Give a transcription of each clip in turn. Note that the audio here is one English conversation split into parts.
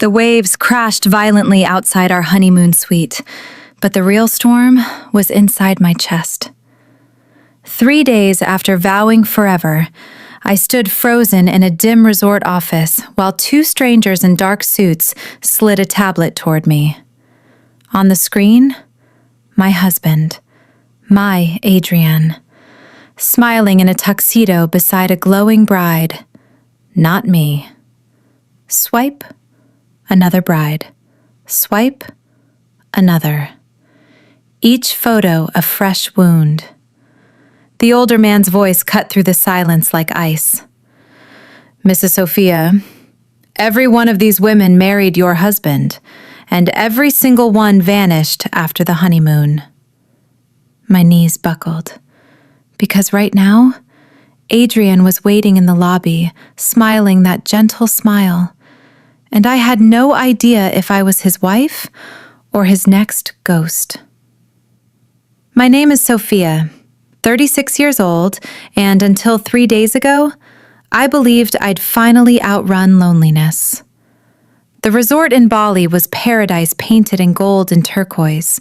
The waves crashed violently outside our honeymoon suite, but the real storm was inside my chest. 3 days after vowing forever, I stood frozen in a dim resort office while 2 strangers in dark suits slid a tablet toward me. On the screen, my husband, my Adrian, smiling in a tuxedo beside a glowing bride. Not me. Swipe, another bride. Swipe, another. Each photo a fresh wound. The older man's voice cut through the silence like ice. Mrs. Sophia, every one of these women married your husband, and every single one vanished after the honeymoon. My knees buckled, because right now, Adrian was waiting in the lobby, smiling that gentle smile, and I had no idea if I was his wife or his next ghost. My name is Sophia, 36 years old, and until 3 days ago, I believed I'd finally outrun loneliness. The resort in Bali was paradise painted in gold and turquoise,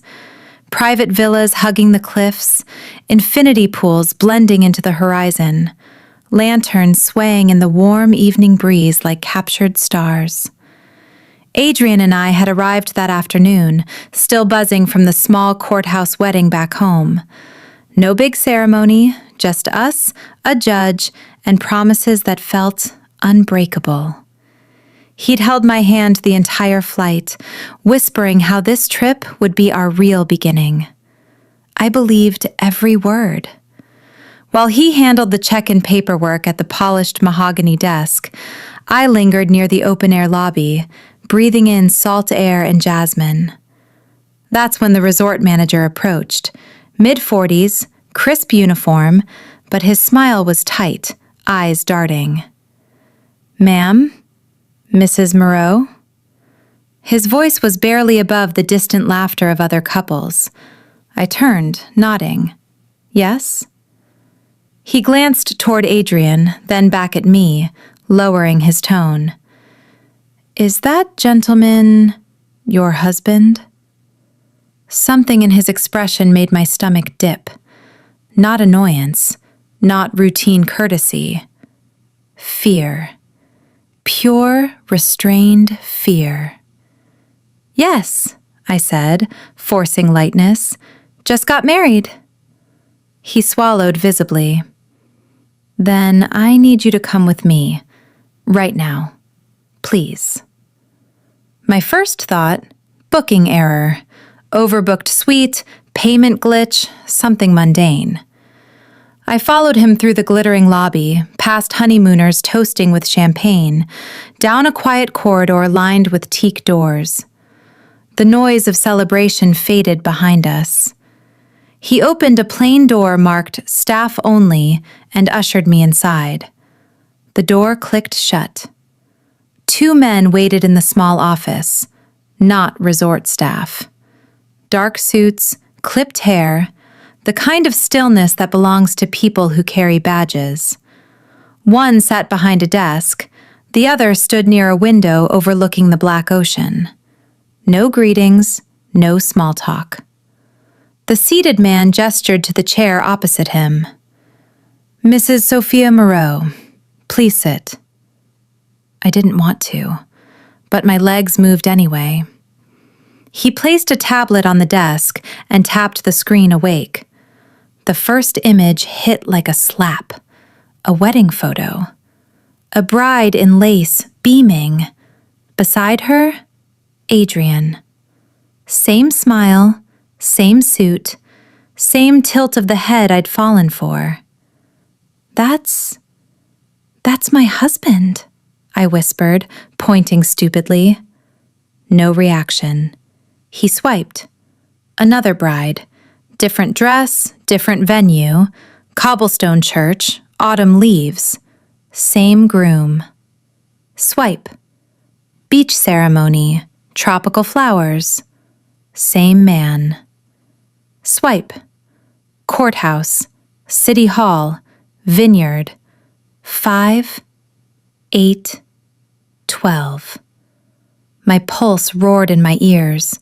private villas hugging the cliffs, infinity pools blending into the horizon, lanterns swaying in the warm evening breeze like captured stars. Adrian and I had arrived that afternoon, still buzzing from the small courthouse wedding back home. No big ceremony, just us, a judge, and promises that felt unbreakable. He'd held my hand the entire flight, whispering how this trip would be our real beginning. I believed every word. While he handled the check-in paperwork at the polished mahogany desk, I lingered near the open-air lobby, breathing in salt air and jasmine. That's when the resort manager approached, mid-40s, crisp uniform, but his smile was tight, eyes darting. "Ma'am? Mrs. Moreau?" His voice was barely above the distant laughter of other couples. I turned, nodding. "Yes?" He glanced toward Adrian, then back at me, lowering his tone. "Is that gentleman your husband?" Something in his expression made my stomach dip. Not annoyance, not routine courtesy. Fear. Pure, restrained fear. "Yes," I said, forcing lightness. "Just got married." He swallowed visibly. "Then I need you to come with me, right now. Please." My first thought, booking error, overbooked suite, payment glitch, something mundane. I followed him through the glittering lobby, past honeymooners toasting with champagne, down a quiet corridor lined with teak doors. The noise of celebration faded behind us. He opened a plain door marked "Staff Only" and ushered me inside. The door clicked shut. 2 men waited in the small office, not resort staff. Dark suits, clipped hair, the kind of stillness that belongs to people who carry badges. One sat behind a desk, the other stood near a window overlooking the black ocean. No greetings, no small talk. The seated man gestured to the chair opposite him. "Mrs. Sophia Moreau, please sit." I didn't want to, but my legs moved anyway. He placed a tablet on the desk and tapped the screen awake. The first image hit like a slap. A wedding photo. A bride in lace, beaming. Beside her, Adrian. Same smile, same suit, same tilt of the head I'd fallen for. That's my husband," I whispered, pointing stupidly. No reaction. He swiped. Another bride. Different dress, different venue, cobblestone church, autumn leaves. Same groom. Swipe. Beach ceremony, tropical flowers. Same man. Swipe. Courthouse, city hall, vineyard. 5, 8, 12. My pulse roared in my ears.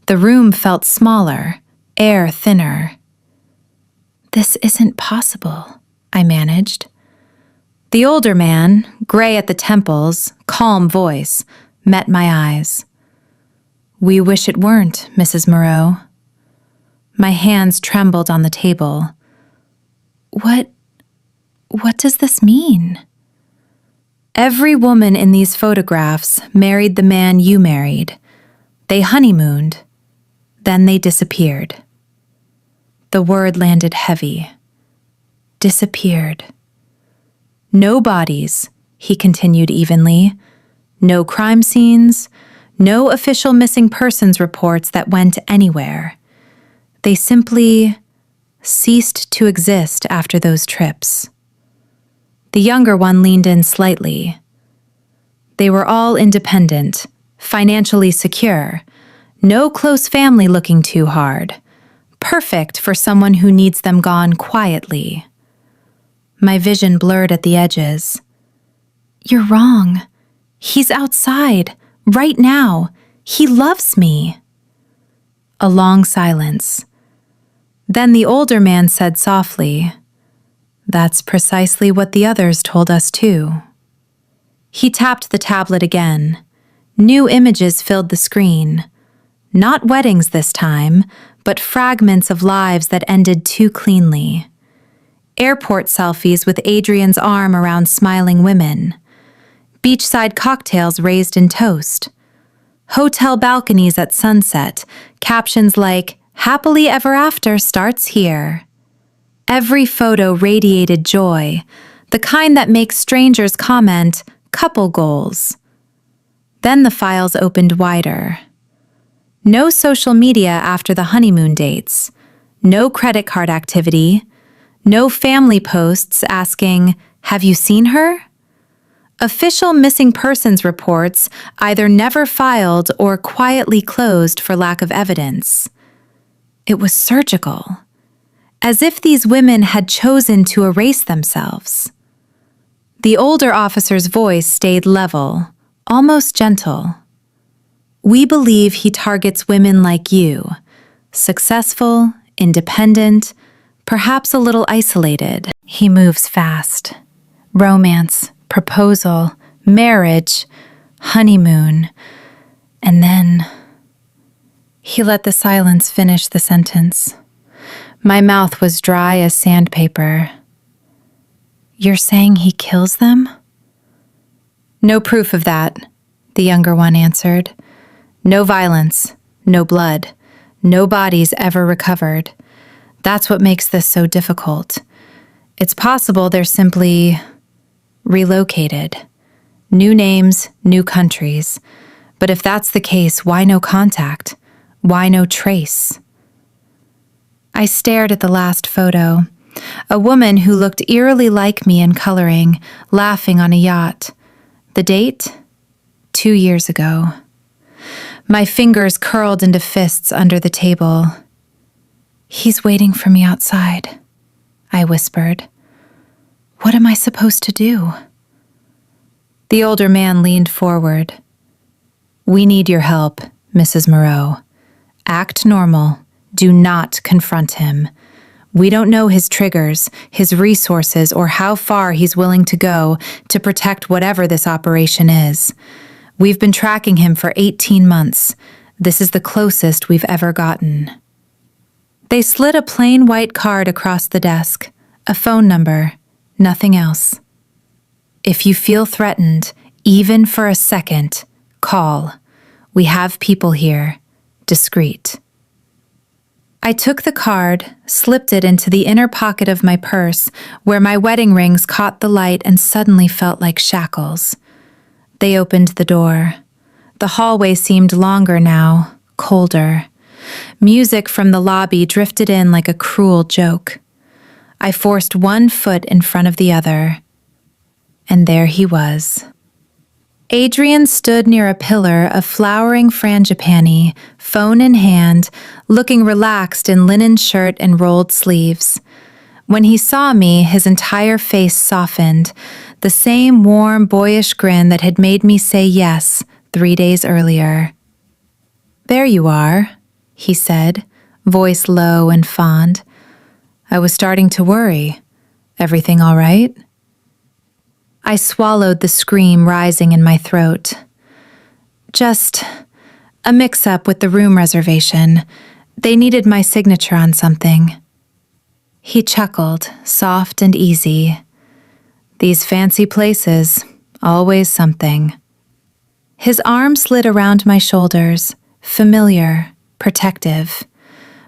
The room felt smaller, air thinner. "This isn't possible," I managed. The older man, gray at the temples, calm voice, met my eyes. "We wish it weren't, Mrs. Moreau." My hands trembled on the table. What does this mean?" "Every woman in these photographs married the man you married. They honeymooned. Then they disappeared." The word landed heavy. Disappeared. "No bodies," he continued evenly. "No crime scenes. No official missing persons reports that went anywhere. They simply ceased to exist after those trips." The younger one leaned in slightly. "They were all independent, financially secure, no close family looking too hard. Perfect for someone who needs them gone quietly." My vision blurred at the edges. "You're wrong. He's outside, right now. He loves me." A long silence. Then the older man said softly, "That's precisely what the others told us too." He tapped the tablet again. New images filled the screen. Not weddings this time, but fragments of lives that ended too cleanly. Airport selfies with Adrian's arm around smiling women. Beachside cocktails raised in toast. Hotel balconies at sunset, captions like, "Happily ever after starts here." Every photo radiated joy, the kind that makes strangers comment, "couple goals." Then the files opened wider. No social media after the honeymoon dates. No credit card activity. No family posts asking, "Have you seen her?" Official missing persons reports either never filed or quietly closed for lack of evidence. It was surgical, as if these women had chosen to erase themselves. The older officer's voice stayed level, almost gentle. "We believe he targets women like you, successful, independent, perhaps a little isolated. He moves fast. Romance, proposal, marriage, honeymoon, and then..." He let the silence finish the sentence. My mouth was dry as sandpaper. "You're saying he kills them?" "No proof of that," the younger one answered. "No violence, no blood, no bodies ever recovered. That's what makes this so difficult. It's possible they're simply relocated. New names, new countries. But if that's the case, why no contact? Why no trace?" I stared at the last photo. A woman who looked eerily like me in coloring, laughing on a yacht. The date? 2 years ago. My fingers curled into fists under the table. "He's waiting for me outside," I whispered. "What am I supposed to do?" The older man leaned forward. "We need your help, Mrs. Moreau. Act normal. Do not confront him. We don't know his triggers, his resources, or how far he's willing to go to protect whatever this operation is. We've been tracking him for 18 months. This is the closest we've ever gotten." They slid a plain white card across the desk, a phone number, nothing else. "If you feel threatened, even for a second, call. We have people here. Discreet." I took the card, slipped it into the inner pocket of my purse, where my wedding rings caught the light and suddenly felt like shackles. They opened the door. The hallway seemed longer now, colder. Music from the lobby drifted in like a cruel joke. I forced one foot in front of the other. And there he was. Adrian stood near a pillar of flowering frangipani, phone in hand, looking relaxed in linen shirt and rolled sleeves. When he saw me, his entire face softened, the same warm, boyish grin that had made me say yes 3 days earlier. "There you are," he said, voice low and fond. "I was starting to worry. Everything all right?" I swallowed the scream rising in my throat. "Just a mix-up with the room reservation. They needed my signature on something." He chuckled, soft and easy. "These fancy places, always something." His arm slid around my shoulders, familiar, protective.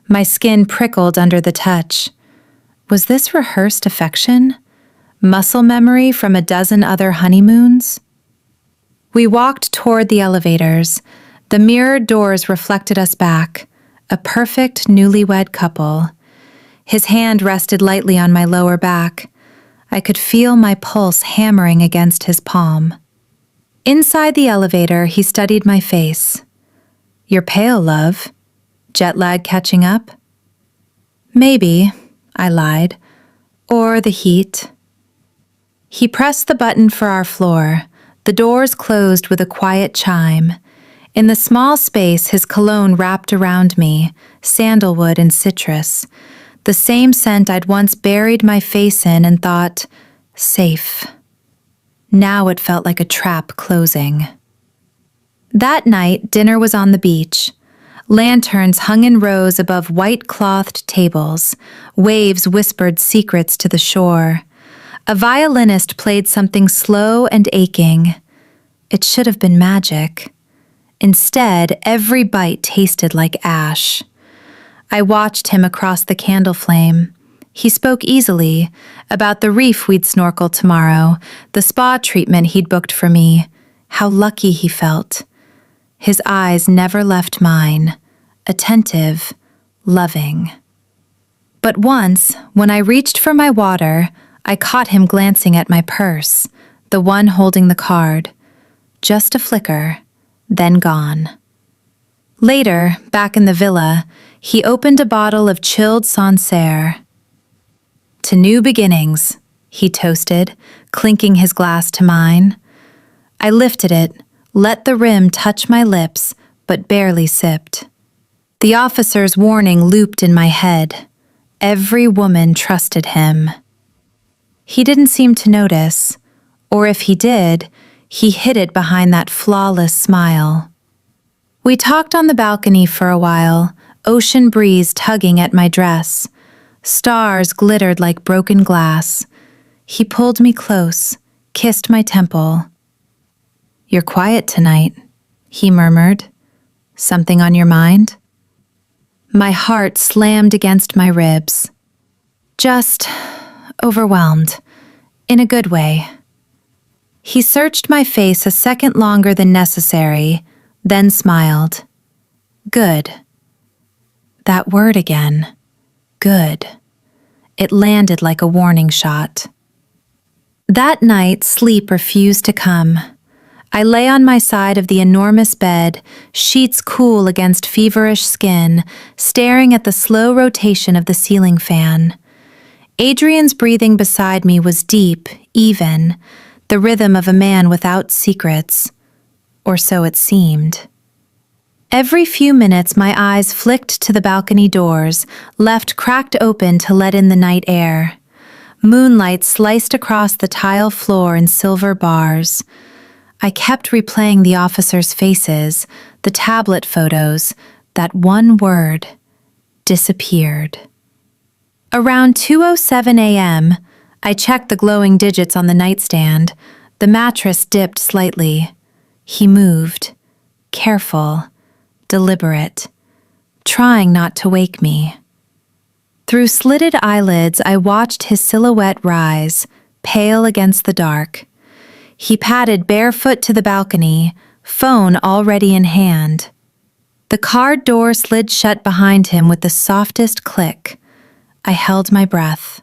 My skin prickled under the touch. Was this rehearsed affection? Muscle memory from a dozen other honeymoons? We walked toward the elevators. The mirrored doors reflected us back, a perfect newlywed couple. His hand rested lightly on my lower back. I could feel my pulse hammering against his palm. Inside the elevator, he studied my face. "You're pale, love. Jet lag catching up?" "Maybe," I lied. "Or the heat." He pressed the button for our floor. The doors closed with a quiet chime. In the small space, his cologne wrapped around me, sandalwood and citrus, the same scent I'd once buried my face in and thought, safe. Now it felt like a trap closing. That night, dinner was on the beach. Lanterns hung in rows above white-clothed tables. Waves whispered secrets to the shore. A violinist played something slow and aching. It should have been magic. Instead, every bite tasted like ash. I watched him across the candle flame. He spoke easily about the reef we'd snorkel tomorrow, the spa treatment he'd booked for me, how lucky he felt. His eyes never left mine, attentive, loving. But once, when I reached for my water, I caught him glancing at my purse, the one holding the card. Just a flicker, then gone. Later, back in the villa, he opened a bottle of chilled Sancerre. "To new beginnings," he toasted, clinking his glass to mine. I lifted it, let the rim touch my lips, but barely sipped. The officer's warning looped in my head. Every woman trusted him. He didn't seem to notice, or if he did, he hid it behind that flawless smile. We talked on the balcony for a while, ocean breeze tugging at my dress. Stars glittered like broken glass. He pulled me close, kissed my temple. "You're quiet tonight," he murmured. "Something on your mind?" My heart slammed against my ribs. "Just overwhelmed, in a good way." He searched my face a second longer than necessary, then smiled. "Good." That word again. Good. It landed like a warning shot. That night, sleep refused to come. I lay on my side of the enormous bed, sheets cool against feverish skin, staring at the slow rotation of the ceiling fan. Adrian's breathing beside me was deep, even, the rhythm of a man without secrets. Or so it seemed. Every few minutes my eyes flicked to the balcony doors, left cracked open to let in the night air. Moonlight sliced across the tile floor in silver bars. I kept replaying the officers' faces, the tablet photos, that one word, disappeared. Around 2:07 a.m., I checked the glowing digits on the nightstand. The mattress dipped slightly. He moved, careful, deliberate, trying not to wake me. Through slitted eyelids, I watched his silhouette rise, pale against the dark. He padded barefoot to the balcony, phone already in hand. The car door slid shut behind him with the softest click. I held my breath.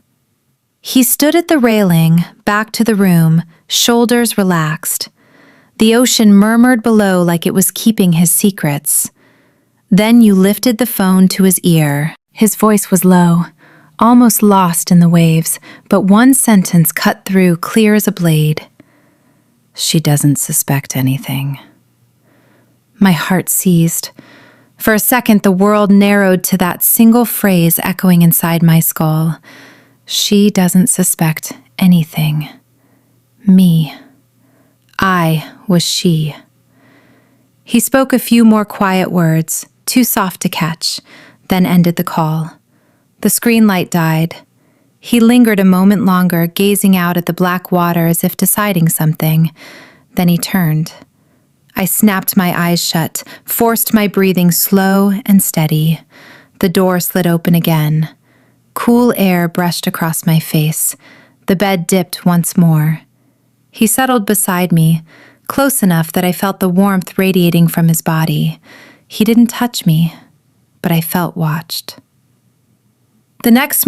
He stood at the railing, back to the room, shoulders relaxed. The ocean murmured below like it was keeping his secrets. Then you lifted the phone to his ear. His voice was low, almost lost in the waves, but one sentence cut through clear as a blade. "She doesn't suspect anything." My heart seized. For a second, the world narrowed to that single phrase echoing inside my skull. She doesn't suspect anything. Me. I was she. He spoke a few more quiet words, too soft to catch, then ended the call. The screen light died. He lingered a moment longer, gazing out at the black water as if deciding something. Then he turned. I snapped my eyes shut, forced my breathing slow and steady. The door slid open again. Cool air brushed across my face. The bed dipped once more. He settled beside me, close enough that I felt the warmth radiating from his body. He didn't touch me, but I felt watched. The next